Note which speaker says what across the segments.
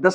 Speaker 1: 10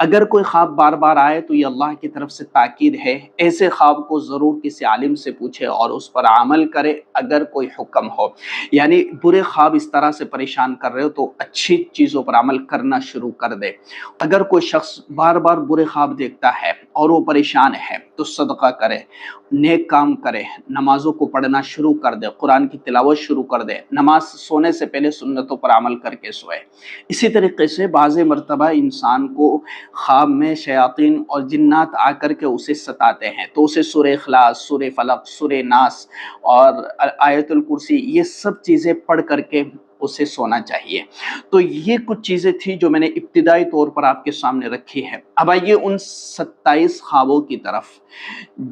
Speaker 1: اگر کوئی خواب بار بار آئے تو یہ اللہ کی طرف سے تاکید ہے، ایسے خواب کو ضرور کسی عالم سے پوچھے اور اس پر عمل کرے اگر کوئی حکم ہو۔ یعنی برے خواب اس طرح سے پریشان کر رہے ہو تو اچھی چیزوں پر عمل کرنا شروع کر دے۔ اگر کوئی شخص بار بار برے خواب دیکھتا ہے اور وہ پریشان ہے تو صدقہ کرے، نیک کام کرے، نمازوں کو پڑھنا شروع کر دے، قرآن کی تلاوت شروع کر دے، نماز سونے سے پہلے سنتوں پر عمل کر کے سوئے۔ اسی طریقے سے بعض مرتبہ انسان کو خواب میں شیاطین اور جنات آ کر کے اسے ستاتے ہیں تو اسے سورہ اخلاص، سورہ فلق، سورہ ناس اور آیت الکرسی یہ سب چیزیں پڑھ کر کے اسے سونا چاہیے۔ تو یہ کچھ چیزیں تھی جو میں نے ابتدائی طور پر آپ کے سامنے رکھی ہے۔ اب آئیے ان 27 خوابوں کی طرف۔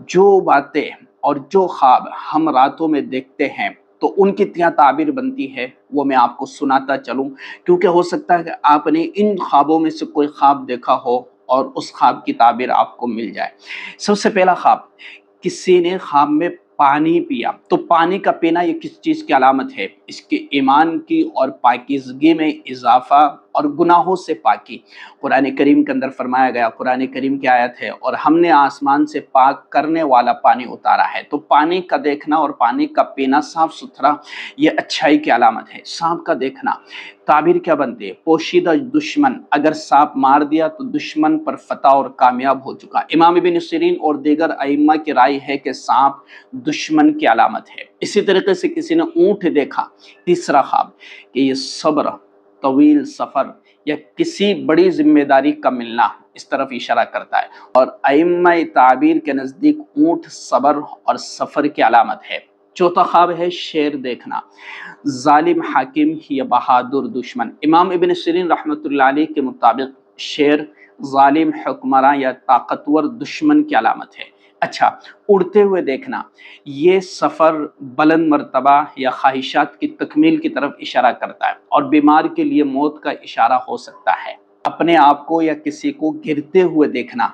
Speaker 1: جو باتیں اور جو خواب ہم راتوں میں دیکھتے ہیں تو ان کی کیا تعبیر بنتی ہے وہ میں آپ کو سناتا چلوں، کیونکہ ہو سکتا ہے کہ آپ نے ان خوابوں میں سے کوئی خواب دیکھا ہو اور اس خواب کی تعبیر آپ کو مل جائے۔ سب سے پہلا خواب، کسی نے خواب میں پانی پیا تو پانی کا پینا یہ کس چیز کی علامت ہے؟ اس کے ایمان کی اور پاکیزگی میں اضافہ اور گناہوں سے پاکی۔ قرآن کریم کے اندر فرمایا گیا، قرآن کریم کی آیت ہے، اور ہم نے آسمان سے پاک کرنے والا پانی اتارا ہے۔ تو پانی کا دیکھنا اور پانی کا پینا صاف ستھرا یہ اچھائی کی علامت ہے۔ سانپ کا دیکھنا، تعبیر کیا بنتی ہے؟ پوشیدہ دشمن، اگر سانپ مار دیا تو دشمن پر فتح اور کامیاب ہو چکا۔ امام ابن سیرین اور دیگر ائمہ کی رائے ہے کہ سانپ دشمن کی علامت ہے۔ اسی طریقے سے کسی نے اونٹ دیکھا، تیسرا خواب کہ یہ صبر، طویل سفر یا کسی بڑی ذمہ داری کا ملنا اس طرف اشارہ کرتا ہے، اور ائمہ تعبیر کے نزدیک اونٹ صبر اور سفر کی علامت ہے۔ چوتھا خواب ہے شیر دیکھنا، ظالم حاکم یا بہادر دشمن۔ امام ابن سیرین رحمۃ اللہ علیہ کے مطابق شیر ظالم حکمراں یا طاقتور دشمن کی علامت ہے۔ اچھا، اڑتے ہوئے دیکھنا، یہ سفر بلند مرتبہ یا خواہشات کی تکمیل کی طرف اشارہ کرتا ہے، اور بیمار کے لیے موت کا اشارہ ہو سکتا ہے۔ اپنے آپ کو یا کسی کو گرتے ہوئے دیکھنا،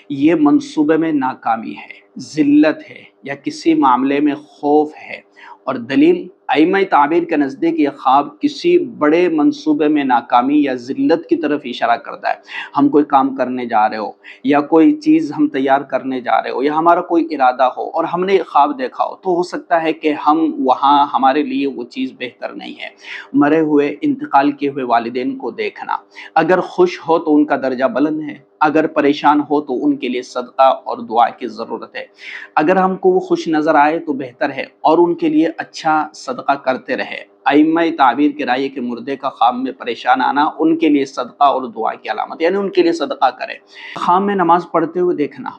Speaker 1: یہ منصوبے میں ناکامی ہے، ذلت ہے یا کسی معاملے میں خوف ہے، اور دلیل ائمہ تعبیر کے نزدیک یہ خواب کسی بڑے منصوبے میں ناکامی یا ذلت کی طرف اشارہ کرتا ہے۔ ہم کوئی کام کرنے جا رہے ہو یا کوئی چیز ہم تیار کرنے جا رہے ہو یا ہمارا کوئی ارادہ ہو اور ہم نے خواب دیکھا ہو تو ہو سکتا ہے کہ ہم وہاں ہمارے لیے وہ چیز بہتر نہیں ہے۔ مرے ہوئے، انتقال کیے ہوئے والدین کو دیکھنا، اگر خوش ہو تو ان کا درجہ بلند ہے، اگر پریشان ہو تو ان کے لیے صدقہ اور دعا کی ضرورت ہے۔ اگر ہم کو وہ خوش نظر آئے تو بہتر ہے اور ان کے لیے اچھا صدقہ کرتے رہے۔ ائمہ تعبیر کی رائے کہ مردے کا خواب میں پریشان آنا ان کے لیے صدقہ اور دعا کی علامت، یعنی ان کے لیے صدقہ کرے۔ خواب میں نماز پڑھتے ہوئے دیکھنا،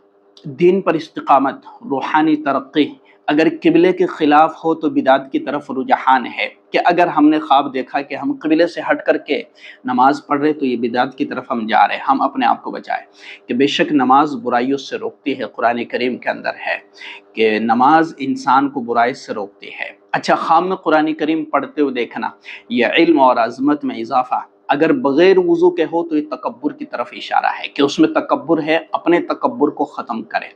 Speaker 1: دین پر استقامت، روحانی ترقی، اگر قبلے کے خلاف ہو تو بدعت کی طرف رجحان ہے، کہ اگر ہم نے خواب دیکھا کہ ہم قبلے سے ہٹ کر کے نماز پڑھ رہے تو یہ بدعت کی طرف ہم جا رہے ہیں، ہم اپنے آپ کو بچائیں کہ بے شک نماز برائیوں سے روکتی ہے۔ قرآن کریم کے اندر ہے کہ نماز انسان کو برائی سے روکتی ہے۔ اچھا، خواب میں قرآن کریم پڑھتے ہوئے دیکھنا، یہ علم اور عظمت میں اضافہ، اگر بغیر وضو کے ہو تو یہ تکبر کی طرف اشارہ ہے کہ اس میں تکبر ہے، اپنے تکبر کو ختم کرے۔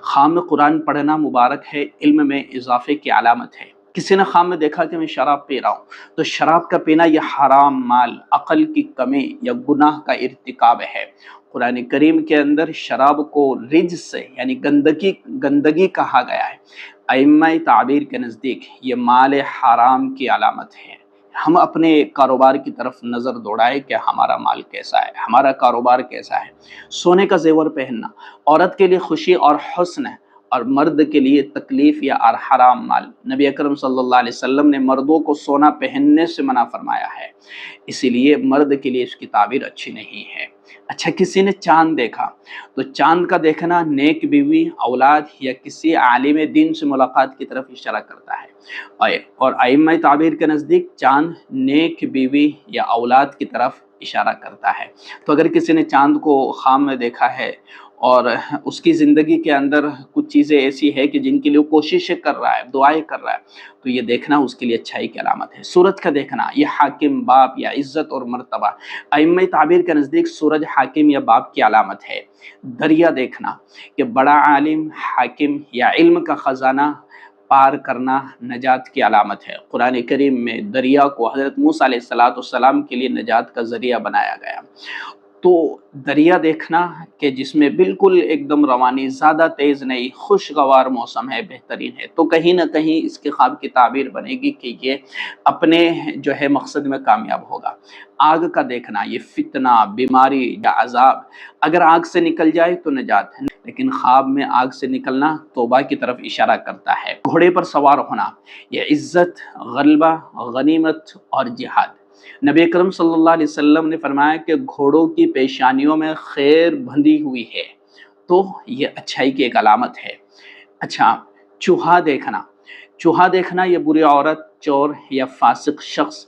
Speaker 1: خواب میں قرآن پڑھنا مبارک ہے، علم میں اضافے کی علامت ہے۔ کسی نے خواب میں دیکھا کہ میں شراب پی رہا ہوں تو شراب کا پینا یہ حرام مال، عقل کی کمی یا گناہ کا ارتکاب ہے۔ قرآن کریم کے اندر شراب کو رجس سے یعنی گندگی کہا گیا ہے۔ ائمہ تعبیر کے نزدیک یہ مال حرام کی علامت ہے۔ ہم اپنے کاروبار کی طرف نظر دوڑائیں کہ ہمارا مال کیسا ہے، ہمارا کاروبار کیسا ہے۔ سونے کا زیور پہننا عورت کے لیے خوشی اور حسن ہے، اور مرد کے لیے تکلیف یا حرام مال۔ نبی اکرم صلی اللہ علیہ وسلم نے مردوں کو سونا پہننے سے منع فرمایا ہے، اسی لیے مرد کے لیے اس کی تعبیر اچھی نہیں ہے۔ اچھا، کسی نے چاند دیکھا تو چاند کا دیکھنا نیک بیوی، اولاد یا کسی عالم دین سے ملاقات کی طرف اشارہ کرتا ہے، اور ائمہ تعبیر کے نزدیک چاند نیک بیوی یا اولاد کی طرف اشارہ کرتا ہے۔ تو اگر کسی نے چاند کو خواب میں دیکھا ہے اور اس کی زندگی کے اندر کچھ چیزیں ایسی ہے کہ جن کے لیے وہ کوششیں کر رہا ہے، دعائیں کر رہا ہے، تو یہ دیکھنا اس کے لیے اچھائی کی علامت ہے۔ سورج کا دیکھنا یہ حاکم، باپ یا عزت اور مرتبہ، ائمہ تعبیر کے نزدیک سورج حاکم یا باپ کی علامت ہے۔ دریا دیکھنا کہ بڑا عالم، حاکم یا علم کا خزانہ پار کرنا نجات کی علامت ہے۔ قرآن کریم میں دریا کو حضرت موسیٰ علیہ السلام کے لیے نجات کا ذریعہ بنایا گیا۔ تو دریا دیکھنا کہ جس میں بالکل ایک دم روانی زیادہ تیز نہیں، خوشگوار موسم ہے، بہترین ہے، تو کہیں نہ کہیں اس کے خواب کی تعبیر بنے گی کہ یہ اپنے جو ہے مقصد میں کامیاب ہوگا۔ آگ کا دیکھنا، یہ فتنہ، بیماری یا عذاب، اگر آگ سے نکل جائے تو نجات ہے، لیکن خواب میں آگ سے نکلنا توبہ کی طرف اشارہ کرتا ہے۔ گھوڑے پر سوار ہونا، یہ عزت، غلبہ، غنیمت اور جہاد۔ نبی اکرم صلی اللہ علیہ وسلم نے فرمایا کہ گھوڑوں کی پیشانیوں میں خیر بندھی ہوئی ہے، تو یہ اچھائی کی ایک علامت ہے۔ اچھا، چوہا دیکھنا، چوہا دیکھنا یہ بری عورت، چور یا فاسق شخص،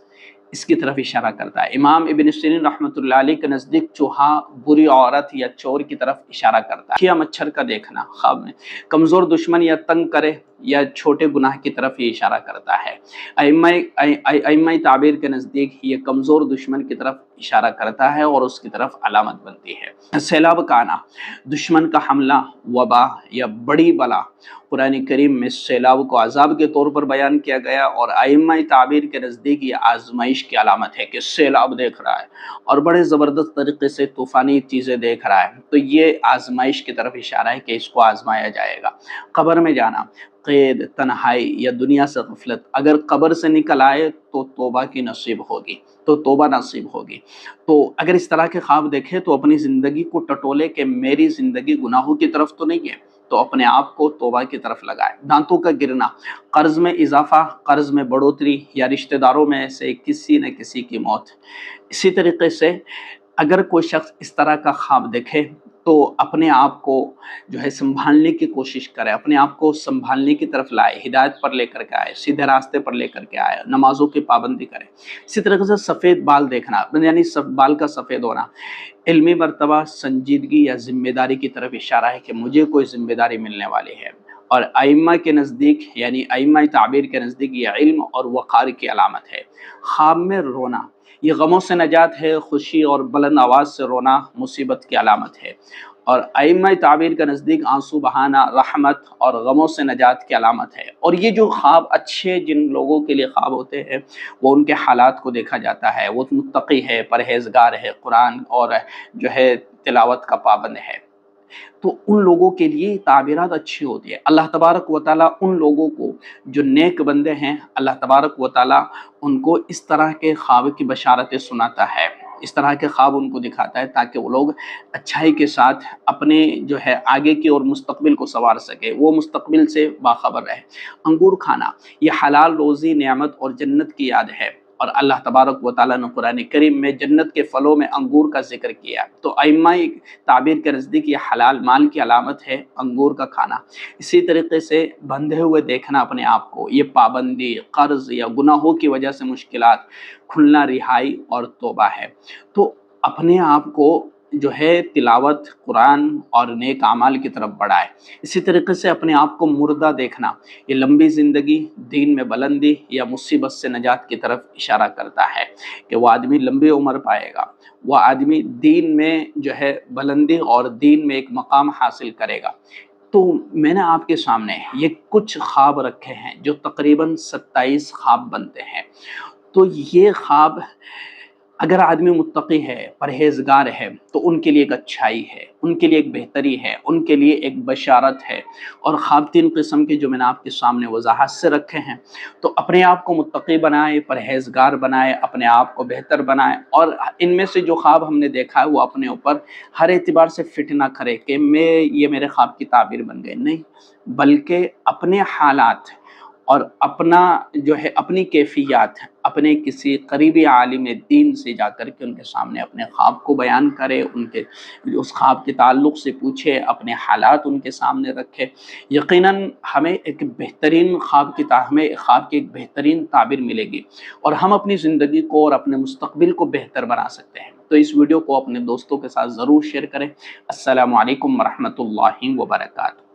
Speaker 1: اس کی طرف اشارہ کرتا ہے۔ امام ابن سیرین رحمۃ اللہ علیہ کے نزدیک چوہا بری عورت یا چور کی طرف اشارہ کرتا ہے۔ یا مچھر کا دیکھنا خواب میں، کمزور دشمن یا تنگ کرے یا چھوٹے گناہ کی طرف یہ اشارہ کرتا ہے۔ ائمہ تعبیر کے نزدیک یہ کمزور دشمن کی طرف اشارہ کرتا ہے اور اس کی طرف علامت بنتی ہے۔ سیلاب کا آنا، دشمن کا حملہ، وبا یا بڑی بلا۔ قرآن کریم میں سیلاب کو عذاب کے طور پر بیان کیا گیا، اور ائمہ تعبیر کے نزدیک یہ آزمائش کی علامت ہے کہ سیلاب دیکھ رہا ہے اور بڑے زبردست طریقے سے طوفانی چیزیں دیکھ رہا ہے، تو یہ آزمائش کی طرف اشارہ ہے کہ اس کو آزمایا جائے گا۔ قبر میں جانا، قید، تنہائی یا دنیا سے غفلت، اگر قبر سے نکل آئے تو توبہ کی نصیب ہوگی، تو توبہ نصیب ہوگی۔ تو اگر اس طرح کے خواب دیکھے تو اپنی زندگی کو ٹٹولے کہ میری زندگی گناہوں کی طرف تو نہیں ہے، تو اپنے آپ کو توبہ کی طرف لگائے۔ دانتوں کا گرنا، قرض میں اضافہ، قرض میں بڑھوتری یا رشتہ داروں میں سے کسی نہ کسی کی موت۔ اسی طریقے سے اگر کوئی شخص اس طرح کا خواب دیکھے تو اپنے آپ کو جو ہے سنبھالنے کی کوشش کرے، اپنے آپ کو سنبھالنے کی طرف لائے، ہدایت پر لے کر کے آئے، سیدھے راستے پر لے کر کے آئے، نمازوں کی پابندی کرے۔ اسی طریقے سے سفید بال دیکھنا، یعنی بال کا سفید ہونا، علمی مرتبہ، سنجیدگی یا ذمہ داری کی طرف اشارہ ہے کہ مجھے کوئی ذمہ داری ملنے والی ہے۔ اور ائمہ کے نزدیک، یعنی ائمہ تعبیر کے نزدیک، یہ علم اور وقار کی علامت ہے۔ خواب میں رونا، یہ غموں سے نجات ہے، خوشی اور بلند آواز سے رونا مصیبت کی علامت ہے۔ اور ائمہ تعبیر کا نزدیک آنسو بہانا رحمت اور غموں سے نجات کی علامت ہے۔ اور یہ جو خواب اچھے جن لوگوں کے لیے خواب ہوتے ہیں، وہ ان کے حالات کو دیکھا جاتا ہے، وہ متقی ہے، پرہیزگار ہے، قرآن اور جو ہے تلاوت کا پابند ہے، تو ان لوگوں کے لیے تعبیرات اچھی ہوتی ہے۔ اللہ تبارک و تعالیٰ ان لوگوں کو جو نیک بندے ہیں، اللہ تبارک و تعالیٰ ان کو اس طرح کے خواب کی بشارتیں سناتا ہے، اس طرح کے خواب ان کو دکھاتا ہے تاکہ وہ لوگ اچھائی کے ساتھ اپنے جو ہے آگے کی اور مستقبل کو سنوار سکے، وہ مستقبل سے باخبر رہے۔ انگور کھانا، یہ حلال روزی، نعمت اور جنت کی یاد ہے، اور اللہ تبارک و تعالیٰ نے قرآن کریم میں جنت کے پھلوں میں انگور کا ذکر کیا، تو ائمہ تعبیر کے نزدیک یہ حلال مال کی علامت ہے، انگور کا کھانا۔ اسی طریقے سے بندھے ہوئے دیکھنا اپنے آپ کو، یہ پابندی، قرض یا گناہوں کی وجہ سے مشکلات، کھلنا، رہائی اور توبہ ہے۔ تو اپنے آپ کو جو ہے تلاوت قرآن اور نیک اعمال کی طرف بڑھائے۔ اسی طریقے سے اپنے آپ کو مردہ دیکھنا، یہ لمبی زندگی، دین میں بلندی یا مصیبت سے نجات کی طرف اشارہ کرتا ہے کہ وہ آدمی لمبی عمر پائے گا، وہ آدمی دین میں جو ہے بلندی اور دین میں ایک مقام حاصل کرے گا۔ تو میں نے آپ کے سامنے یہ کچھ خواب رکھے ہیں جو تقریباً 27 خواب بنتے ہیں۔ تو یہ خواب اگر آدمی متقی ہے، پرہیزگار ہے، تو ان کے لیے ایک اچھائی ہے، ان کے لیے ایک بہتری ہے، ان کے لیے ایک بشارت ہے۔ اور خواب 3 قسم کے جو میں نے آپ کے سامنے وضاحت سے رکھے ہیں، تو اپنے آپ کو متقی بنائے، پرہیزگار بنائے، اپنے آپ کو بہتر بنائے، اور ان میں سے جو خواب ہم نے دیکھا ہے وہ اپنے اوپر ہر اعتبار سے فٹ نہ کرے کہ یہ میرے خواب کی تعبیر بن گئے، نہیں، بلکہ اپنے حالات اور اپنا جو ہے اپنی کیفیات اپنے کسی قریبی عالم دین سے جا کر کے ان کے سامنے اپنے خواب کو بیان کرے، ان کے اس خواب کے تعلق سے پوچھے، اپنے حالات ان کے سامنے رکھے۔ یقیناً ہمیں ایک بہترین خواب کی ایک بہترین تعبیر ملے گی، اور ہم اپنی زندگی کو اور اپنے مستقبل کو بہتر بنا سکتے ہیں۔ تو اس ویڈیو کو اپنے دوستوں کے ساتھ ضرور شیئر کریں۔ السلام علیکم ورحمۃ اللہ وبرکاتہ۔